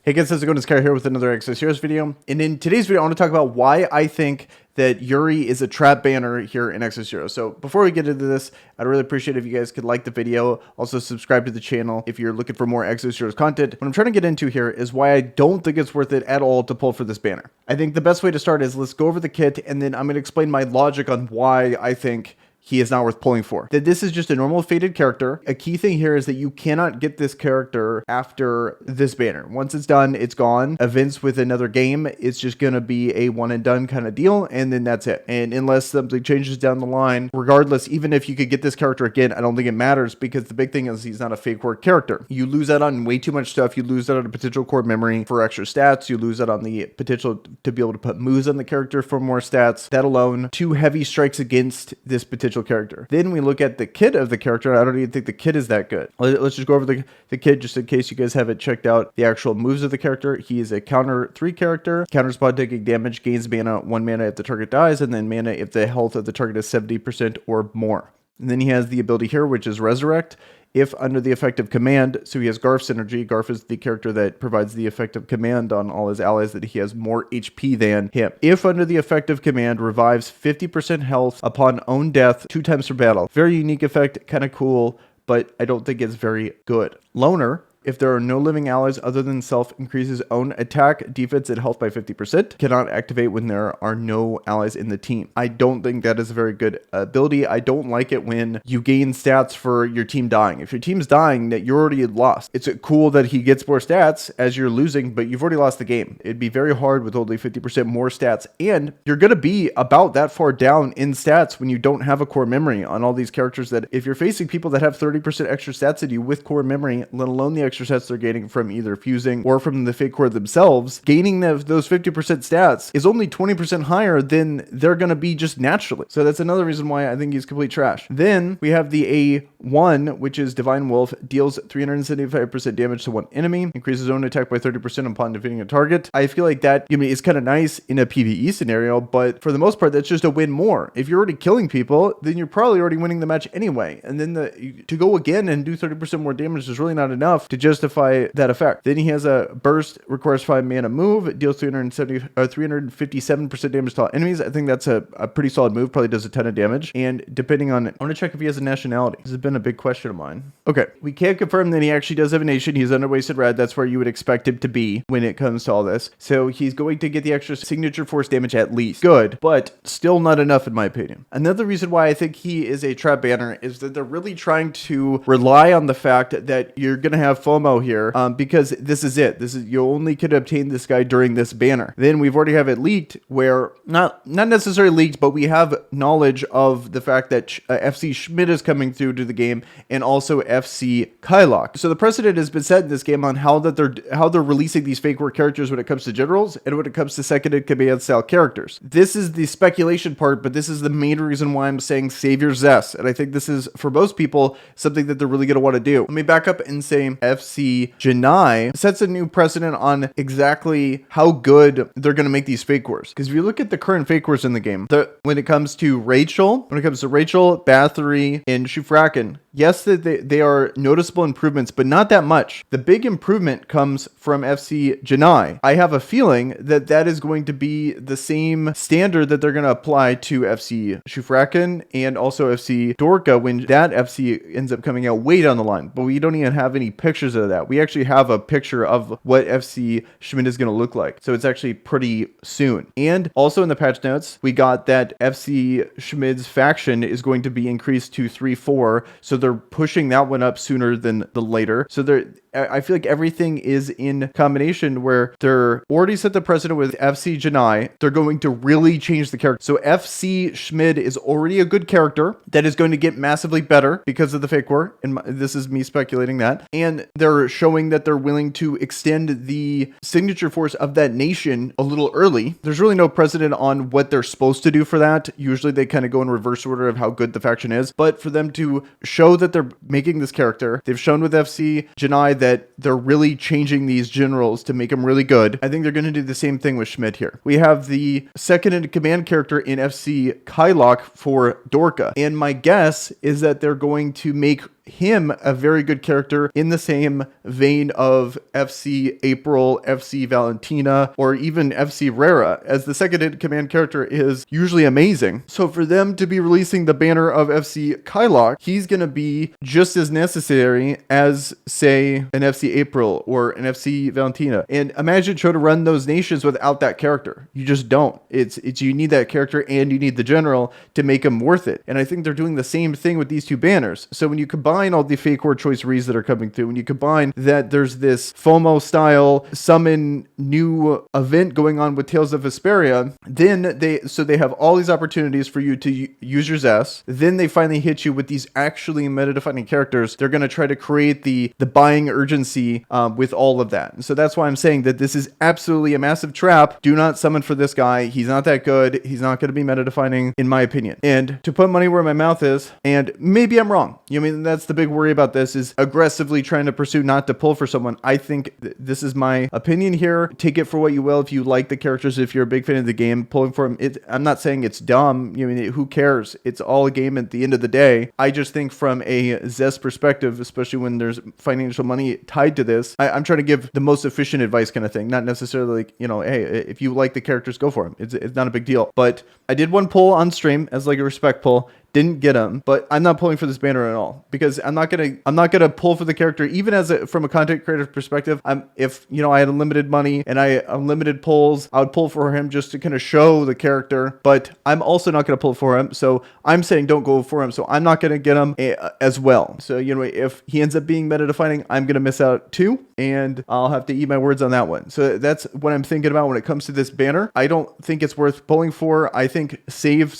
Hey guys, how's it going? It's Kyle here with another Exos Heroes video. And in today's video, I want to talk about why I think that Yuri is a trap banner here in Exos Heroes. So before we get into this, I'd really appreciate if you guys could like the video. Also subscribe to the channel if you're looking for more Exos Heroes content. What I'm trying to get into here is why I don't think it's worth it at all to pull for this banner. I think the best way to start is let's go over the kit and then I'm going to explain my logic on why I think he is not worth pulling for. That this is just a normal faded character. A key thing here is that you cannot get this character after this banner. Once it's done, it's gone. Events with another game, it's just gonna be a one and done kind of deal, and then that's it. And unless something changes down the line, regardless, even if you could get this character again, I don't think it matters because the big thing is he's not a fake core character. You lose out on way too much stuff. You lose out on a potential core memory for extra stats. You lose out on the potential to be able to put moves on the character for more stats. That alone, 2 heavy strikes against this potential character. Then we look at the kit of the character. I don't even think the kit is that good. Let's just go over the kit just in case you guys haven't checked out the actual moves of the character. He is a counter 3 character. Counters upon taking damage, gains mana 1 mana if the target dies, and then mana if the health of the target is 70% or more. And then he has the ability here, which is Resurrect. If under the effect of command, so he has Garf's synergy. Garf is the character that provides the effect of command on all his allies that he has more HP than him. If under the effect of command, revives 50% health upon own death 2 times per battle. Very unique effect, kind of cool, but I don't think it's very good. Loner. If there are no living allies other than self, increases own attack, defense, and health by 50%. Cannot activate when there are no allies in the team. I don't think that is a very good ability. I don't like it when you gain stats for your team dying. If your team's dying, that you're already lost. It's cool that he gets more stats as you're losing, but you've already lost the game. It'd be very hard with only 50% more stats, and you're going to be about that far down in stats when you don't have a core memory on all these characters. That if you're facing people that have 30% extra stats than you with core memory, let alone the extra stats they're gaining from either fusing or from the fake core themselves, gaining those 50% stats is only 20% higher than they're going to be just naturally. So that's another reason why I think he's complete trash. Then we have the A1, which is Divine Wolf, deals 375% damage to one enemy, increases own attack by 30% upon defeating a target. I feel like that is kind of nice in a PvE scenario, but for the most part, that's just a win more. If you're already killing people, then you're probably already winning the match anyway. And then to go again and do 30% more damage is really not enough to justify that effect. Then he has a burst, requires 5 mana move, deals 357% damage to all enemies. I think that's a pretty solid move, probably does a ton of damage. And depending on, I want to check if he has a nationality. This has been a big question of mine. Okay, we can't confirm that he actually does have a nation. He's under Wasted Red. That's where you would expect him to be when it comes to all this. So he's going to get the extra signature force damage at least. Good, but still not enough in my opinion. Another reason why I think he is a trap banner is that they're really trying to rely on the fact that you're going to have FOMO here because this is it. You only could obtain this guy during this banner. Then we've already have it leaked where not necessarily leaked, but we have knowledge of the fact that FC Schmidt is coming through to the game and also FC Kylock. So the precedent has been set in this game on how they're releasing these fake war characters when it comes to generals and when it comes to second in command style characters. This is the speculation part, but this is the main reason why I'm saying save your zest. And I think this is for most people something that they're really going to want to do. Let me back up and say FC Janai sets a new precedent on exactly how good they're going to make these fake wars. Because if you look at the current fake wars in the game, when it comes to Rachel, Bathory, and Shufraken, yes, they are noticeable improvements, but not that much. The big improvement comes from FC Janai. I have a feeling that that is going to be the same standard that they're going to apply to FC Shufraken and also FC Dorka when that FC ends up coming out way down the line. But we don't even have any pictures of that. We actually have a picture of what FC Schmidt is going to look like. So it's actually pretty soon. And also in the patch notes, we got that FC Schmidt's faction is going to be increased to 3-4. So they're pushing that one up sooner than the later. So I feel like everything is in combination where they're already set the precedent with FC Janai. They're going to really change the character. So FC Schmidt is already a good character that is going to get massively better because of the fake war. And this is me speculating that. And they're showing that they're willing to extend the signature force of that nation a little early. There's really no precedent on what they're supposed to do for that. Usually they kind of go in reverse order of how good the faction is. But for them to show that they're making this character, they've shown with FC Janai that they're really changing these generals to make them really good. I think they're going to do the same thing with Schmidt here. We have the second in command character in FC Kylock for Dorka. And my guess is that they're going to make him a very good character in the same vein of FC April, FC Valentina, or even FC Rara, as the second in command character is usually amazing. So for them to be releasing the banner of FC Kylock, he's going to be just as necessary as, say, an FC April or an FC Valentina. And imagine trying to run those nations without that character. You just don't. It's you need that character and you need the general to make them worth it. And I think they're doing the same thing with these two banners. So when you combine all the fake word choice reads that are coming through, when you combine that there's this FOMO style summon new event going on with Tales of Vesperia, then they have all these opportunities for you to use your Zest. Then they finally hit you with these actually meta-defining characters. They're going to try to create the buying urgency with all of that. So that's why I'm saying that this is absolutely a massive trap. Do not summon for this guy. He's not that good. He's not going to be meta-defining, in my opinion. And to put money where my mouth is, and maybe I'm wrong. I mean, that's the big worry about this, is aggressively trying to pursue not to pull for someone. I think this is my opinion here. Take it for what you will. If you like the characters, if you're a big fan of the game, pulling for them, I'm not saying it's dumb. I mean, who cares? It's all a game at the end of the day. I just think from a Zest perspective, especially when there's financial money tied to this, I'm trying to give the most efficient advice kind of thing. Not necessarily like, hey, if you like the characters, go for them. It's not a big deal. But I did one pull on stream as like a respect pull. Didn't get him, but I'm not pulling for this banner at all, because I'm not gonna pull for the character, even from a content creator perspective. If I had unlimited money and I unlimited pulls, I would pull for him just to kind of show the character, but I'm also not gonna pull for him. So I'm saying don't go for him. So I'm not gonna get him as well. So if he ends up being meta defining, I'm gonna miss out too, and I'll have to eat my words on that one. So that's what I'm thinking about when it comes to this banner. I don't think it's worth pulling for. I think save.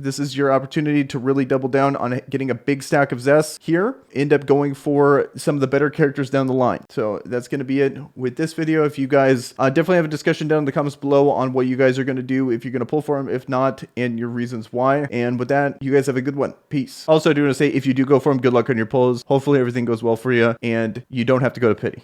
This is your opportunity to really double down on getting a big stack of Zest here. End up going for some of the better characters down the line. So that's going to be it with this video. If you guys definitely have a discussion down in the comments below on what you guys are going to do, if you're going to pull for them, if not, and your reasons why. And with that, you guys have a good one. Peace. Also, I do want to say, if you do go for them, good luck on your pulls. Hopefully everything goes well for you and you don't have to go to pity.